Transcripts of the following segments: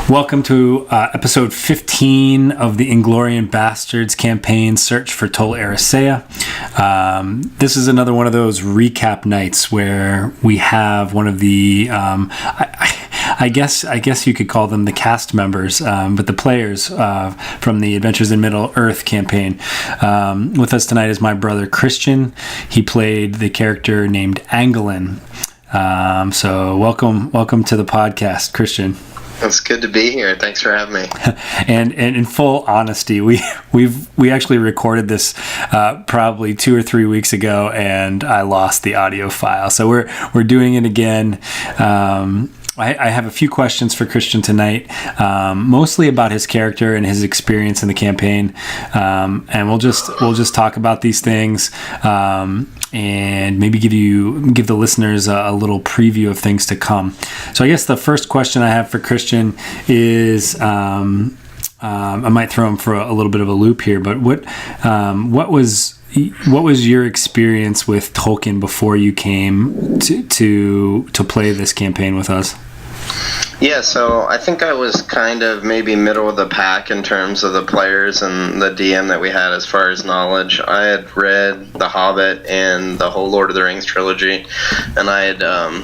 Welcome to episode 15 of the Inglorious Bastards campaign, Search for Tol Eressëa. This is another one of those recap nights where we have one of the, I guess you could call them the cast members, but the players from the Adventures in Middle-earth campaign. With us tonight is my brother Christian. He played the character named Angolan. So welcome to the podcast, Christian. It's good to be here. Thanks for having me. And in full honesty, we actually recorded this probably 2 or 3 weeks ago, and I lost the audio file. So we're doing it again. I have a few questions for Christian tonight, mostly about his character and his experience in the campaign, and we'll just talk about these things, and maybe give the listeners a little preview of things to come. So I guess the first question I have for Christian is, I might throw him for a little bit of a loop here, but what was your experience with Tolkien before you came to play this campaign with us? Yeah, so I think I was kind of maybe middle of the pack in terms of the players and the DM that we had as far as knowledge. I had read The Hobbit and the whole Lord of the Rings trilogy, and I had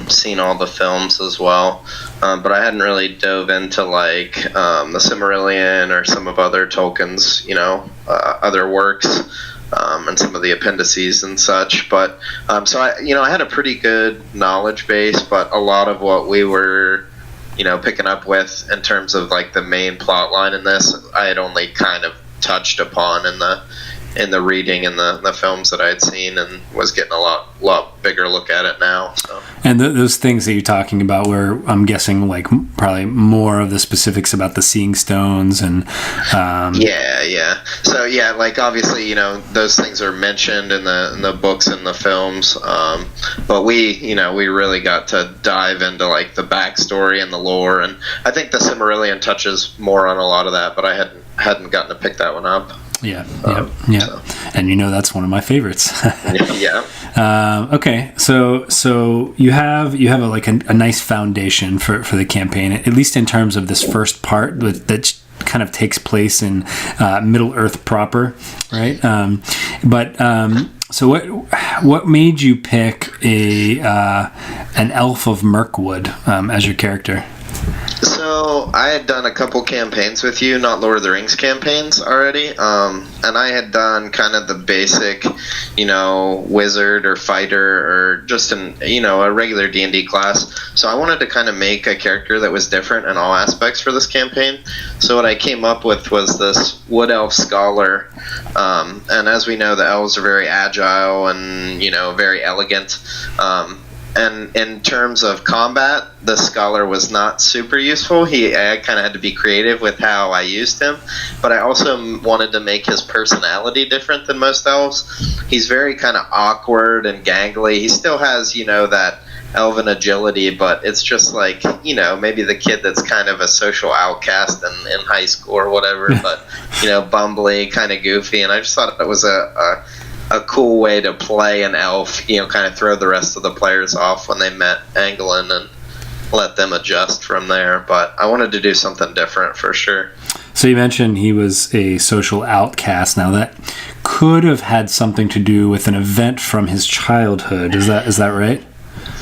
seen all the films as well, but I hadn't really dove into like the Silmarillion or some of other Tolkien's, other works. And some of the appendices and such, but so I had a pretty good knowledge base, but a lot of what we were picking up with in terms of like the main plot line in this, I had only kind of touched upon in the reading and the films that I had seen, and was getting a lot bigger look at it now. So. And those things that you're talking about were, I'm guessing, like probably more of the specifics about the Seeing Stones and. Yeah. So yeah, like obviously those things are mentioned in the books and the films, but we really got to dive into like the backstory and the lore, and I think the Silmarillion touches more on a lot of that, but I hadn't gotten to pick that one up. Yeah. So. And that's one of my favorites. Yeah. Okay, so you have a nice foundation for the campaign, at least in terms of this first part that kind of takes place in Middle-earth proper, right? So what made you pick an elf of Mirkwood as your character? So I had done a couple campaigns with you, not Lord of the Rings campaigns already, and I had done kind of the basic, wizard or fighter or just a regular D&D class. So I wanted to kind of make a character that was different in all aspects for this campaign. So what I came up with was this wood elf scholar, and as we know, the elves are very agile and very elegant. And in terms of combat, the scholar was not super useful. I kind of had to be creative with how I used him, but I also wanted to make his personality different than most elves. He's very kind of awkward and gangly. He still has, that elven agility, but it's just like, maybe the kid that's kind of a social outcast in high school or whatever, but, bumbly, kind of goofy, and I just thought it was a cool way to play an elf, kind of throw the rest of the players off when they met Angolan and let them adjust from there. But I wanted to do something different for sure. So you mentioned he was a social outcast. Now that could have had something to do with an event from his childhood. Is that right?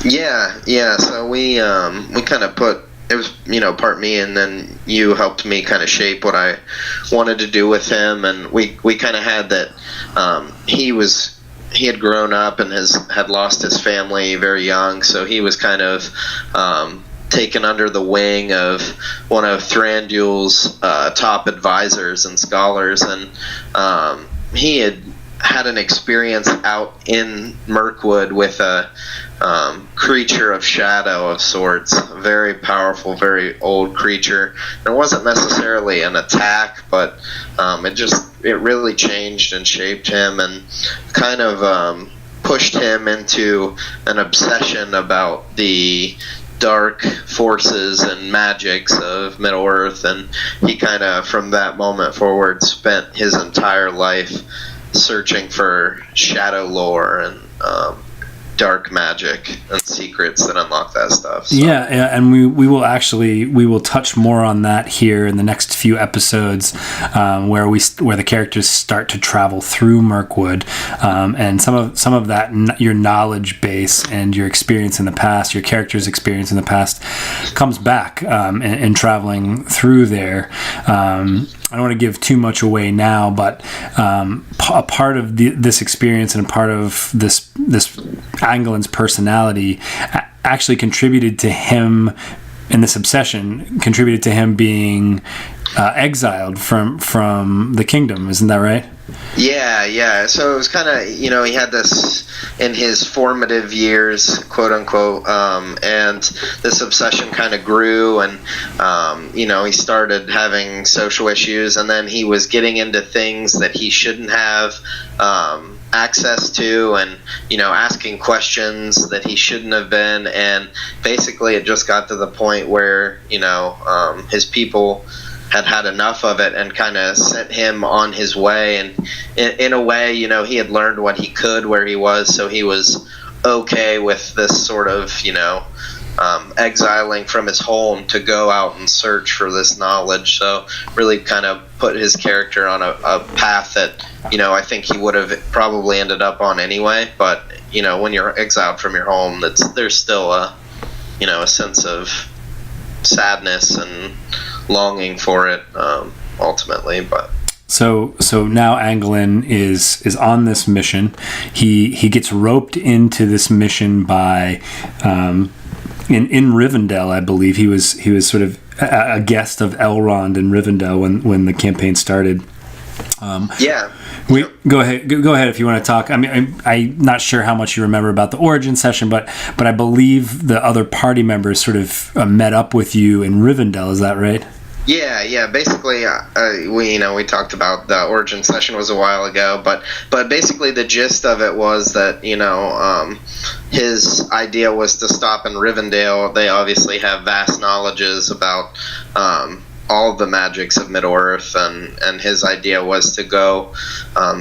Yeah. So we kind of put, it was, part me, and then you helped me kind of shape what I wanted to do with him, and we kind of had that he had grown up and had lost his family very young, so he was kind of taken under the wing of one of Thranduil's top advisors and scholars, and he had an experience out in Mirkwood with a creature of shadow of sorts, a very powerful, very old creature. It wasn't necessarily an attack, but it really changed and shaped him and kind of pushed him into an obsession about the dark forces and magics of Middle-earth, and he kind of, from that moment forward, spent his entire life searching for shadow lore and dark magic and secrets that unlock that stuff. So. Yeah, and we will touch more on that here in the next few episodes, where the characters start to travel through Mirkwood, and some of that your knowledge base and your experience in the past, your character's experience in the past, comes back in traveling through there. I don't want to give too much away now, but a part of this experience and a part of this Angolan's personality actually contributed to him, and this obsession contributed to him being exiled from the kingdom. Isn't that right? Yeah. So it was kind of, he had this in his formative years, quote unquote, and this obsession kind of grew, and he started having social issues, and then he was getting into things that he shouldn't have access to, and asking questions that he shouldn't have been, and basically it just got to the point where his people had enough of it and kind of sent him on his way. And in a way, he had learned what he could where he was, so he was okay with this sort of, exiling from his home to go out and search for this knowledge. So really kind of put his character on a path that, I think he would have probably ended up on anyway. But, when you're exiled from your home, there's still a sense of sadness and longing for it, ultimately. But so now Angolan is on this mission. He gets roped into this mission by in Rivendell, I believe. He was sort of a guest of Elrond in Rivendell when the campaign started. Go ahead if you want to talk. I mean, I'm not sure how much you remember about the origin session, but I believe the other party members sort of met up with you in Rivendell. Is that right? Yeah. Basically, we talked about the origin session was a while ago, but basically the gist of it was that his idea was to stop in Rivendell. They obviously have vast knowledges about all of the magics of Middle-earth, and his idea was to go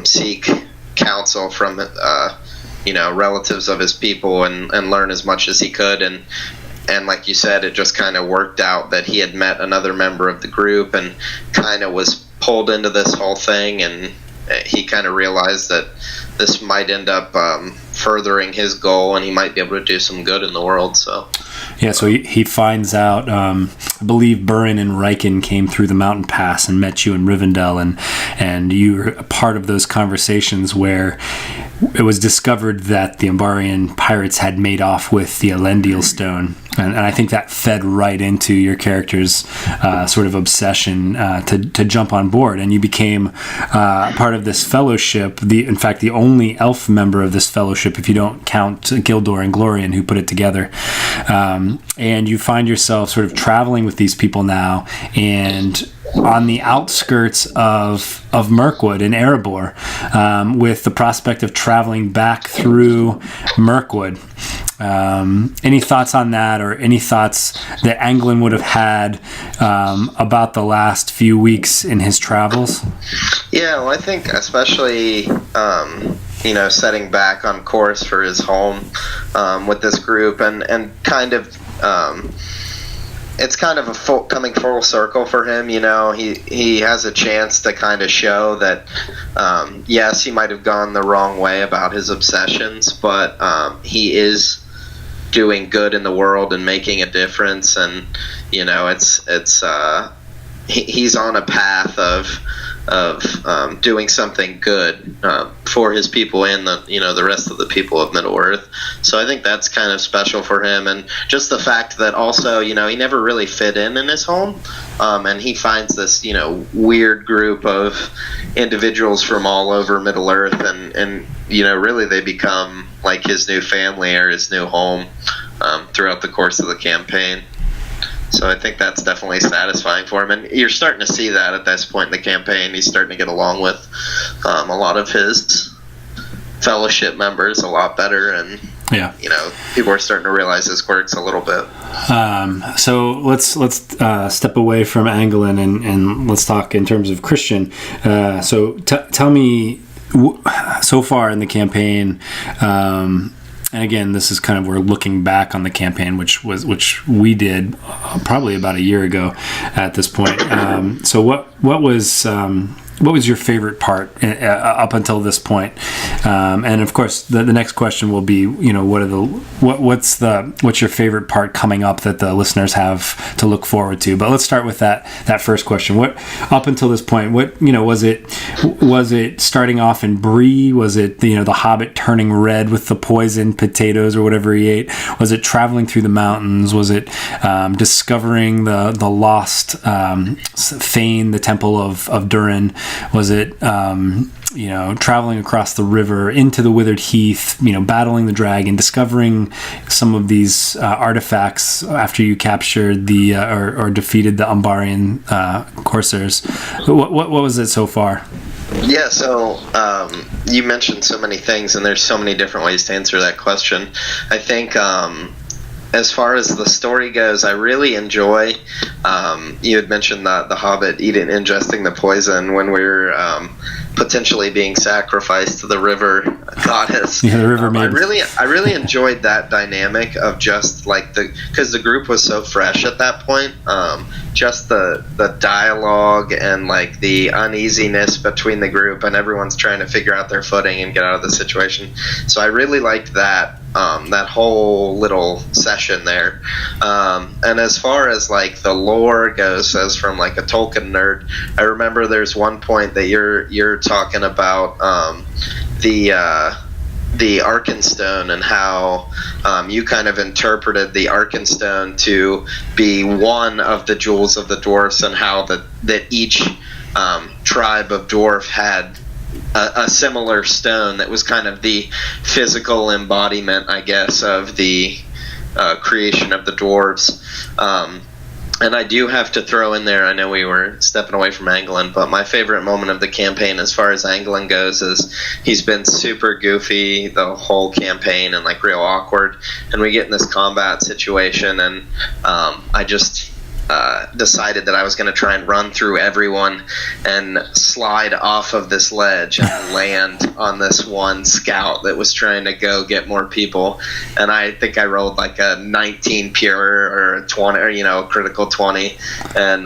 seek counsel from relatives of his people and learn as much as he could. And like you said, it just kind of worked out that he had met another member of the group and kind of was pulled into this whole thing, and he kind of realized that this might end up furthering his goal, and he might be able to do some good in the world. So he finds out, I believe Burin and Riken came through the mountain pass and met you in Rivendell, and you were a part of those conversations where it was discovered that the Umbarian pirates had made off with the Elendil stone. And I think that fed right into your character's sort of obsession to jump on board, and you became part of this fellowship. In fact, the only elf member of this fellowship, if you don't count Gildor and Glorian, who put it together. And you find yourself sort of traveling with these people now, and on the outskirts of Mirkwood in Erebor, with the prospect of traveling back through Mirkwood. Any thoughts on that, or any thoughts that Angolan would have had about the last few weeks in his travels? Yeah, well, I think especially setting back on course for his home with this group, and kind of it's kind of coming full circle for him. He has a chance to kind of show that yes, he might have gone the wrong way about his obsessions, but he is doing good in the world and making a difference, and he's on a path of doing something good for his people and the rest of the people of Middle-earth. So I think that's kind of special for him, and just the fact that also he never really fit in his home, and he finds this weird group of individuals from all over Middle-earth, and really they become like his new family or his new home throughout the course of the campaign. So I think that's definitely satisfying for him, and you're starting to see that at this point in the campaign. He's starting to get along with a lot of his fellowship members a lot better, and people are starting to realize his quirks a little bit. So let's step away from Angolan and let's talk in terms of Christian. So tell me, so far in the campaign, and again, this is kind of, we're looking back on the campaign, which we did probably about a year ago at this point. So what was your favorite part up until this point? And of course, the next question will be, what's your favorite part coming up that the listeners have to look forward to? But let's start with that first question. What, up until this point, was it starting off in Bree? Was it the Hobbit turning red with the poison potatoes or whatever he ate? Was it traveling through the mountains? Was it discovering the lost Fane, the Temple of Durin? Was it, traveling across the river into the Withered Heath, battling the dragon, discovering some of these artifacts after you captured or defeated the Umbarian Corsairs? What was it so far? Yeah, so you mentioned so many things, and there's so many different ways to answer that question. I think as far as the story goes, I really enjoy, you had mentioned the Hobbit ingesting the poison when we were potentially being sacrificed to the river goddess. Yeah, the river maiden. I really enjoyed that dynamic of just like because the group was so fresh at that point, just the dialogue and like the uneasiness between the group, and everyone's trying to figure out their footing and get out of the situation. So I really liked that whole little session there. And as far as like the lore goes, as from like a Tolkien nerd, I remember there's one point that you're talking about the Arkenstone, and how you kind of interpreted the Arkenstone to be one of the jewels of the dwarfs, and how that each tribe of dwarf had a similar stone that was kind of the physical embodiment, I guess, of the creation of the dwarves. And I do have to throw in there, I know we were stepping away from Angolan, but my favorite moment of the campaign as far as Angolan goes is he's been super goofy the whole campaign and like real awkward, and we get in this combat situation, and I just decided that I was going to try and run through everyone and slide off of this ledge and land on this one scout that was trying to go get more people. And I think I rolled like a 19 pure or a 20, or critical 20, and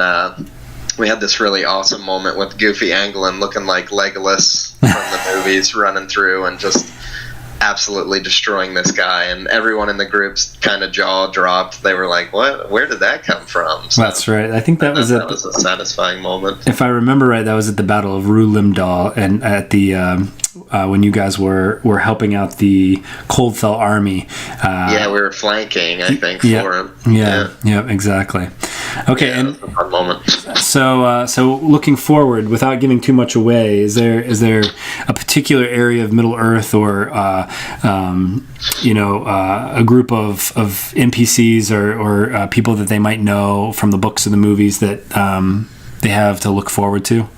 we had this really awesome moment with Goofy Angolan looking like Legolas from the movies, running through and just absolutely destroying this guy, and everyone in the group's kind of jaw dropped. They were like, "What? Where did that come from?" So that's right. I think that was a satisfying moment. If I remember right, that was at the Battle of Rue Limdal, and at the when you guys were helping out the Coldfell army. Yeah, we were flanking, I think, for him. Yeah, exactly. Okay, and that was a fun moment. So looking forward, without giving too much away, is there a particular area of Middle Earth or a group of NPCs or people that they might know from the books or the movies that they have to look forward to?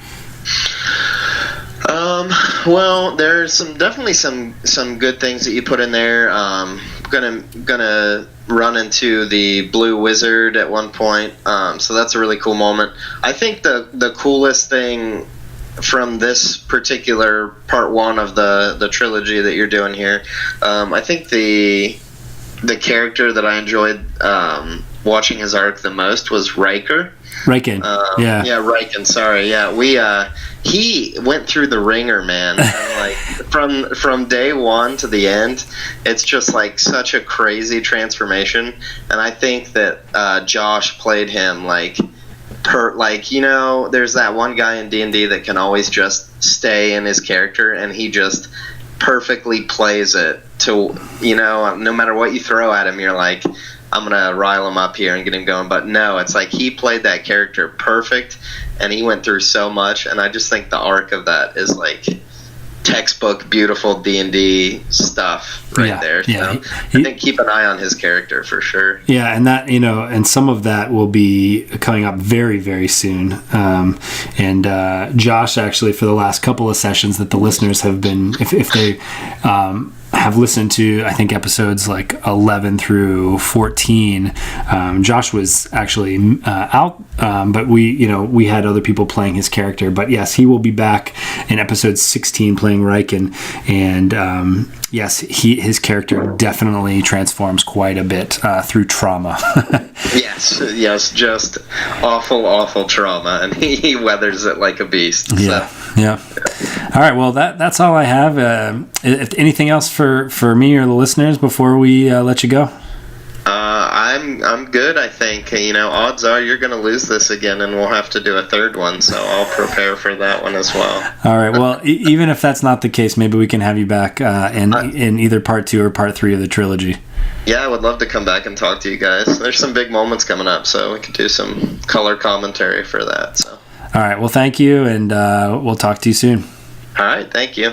Well, there's definitely some good things that you put in there. Gonna run into the Blue Wizard at one point, so that's a really cool moment. I think the coolest thing from this particular part one of the trilogy that you're doing here, I think the character that I enjoyed watching his arc the most was Riker. Riken. Yeah, Riken. Sorry. Yeah, he went through the ringer, man. And like from day one to the end, it's just like such a crazy transformation. And I think that Josh played him there's that one guy in D&D that can always just stay in his character, and he just perfectly plays it to, no matter what you throw at him, you're like, I'm going to rile him up here and get him going. But no, it's like he played that character perfect, and he went through so much, and I just think the arc of that is like textbook beautiful D&D stuff there. Yeah. So I think keep an eye on his character for sure. Yeah, and that, and some of that will be coming up very, very soon. And Josh, actually, for the last couple of sessions that the listeners have been, if they have listened to, I think, episodes like 11 through 14, Josh was actually out, but we had other people playing his character. But yes, he will be back in episode 16 playing Riken, and yes, his character definitely transforms quite a bit through trauma. yes, just awful trauma, and he weathers it like a beast. Yeah. All right, well, that's all I have. If anything else for me or the listeners before we let you go? I'm good, I think. Odds are you're going to lose this again, and we'll have to do a third one, so I'll prepare for that one as well. All right, well, even if that's not the case, maybe we can have you back in either part 2 or part 3 of the trilogy. Yeah, I would love to come back and talk to you guys. There's some big moments coming up, so we could do some color commentary for that. So. All right, well, thank you, and we'll talk to you soon. All right, thank you.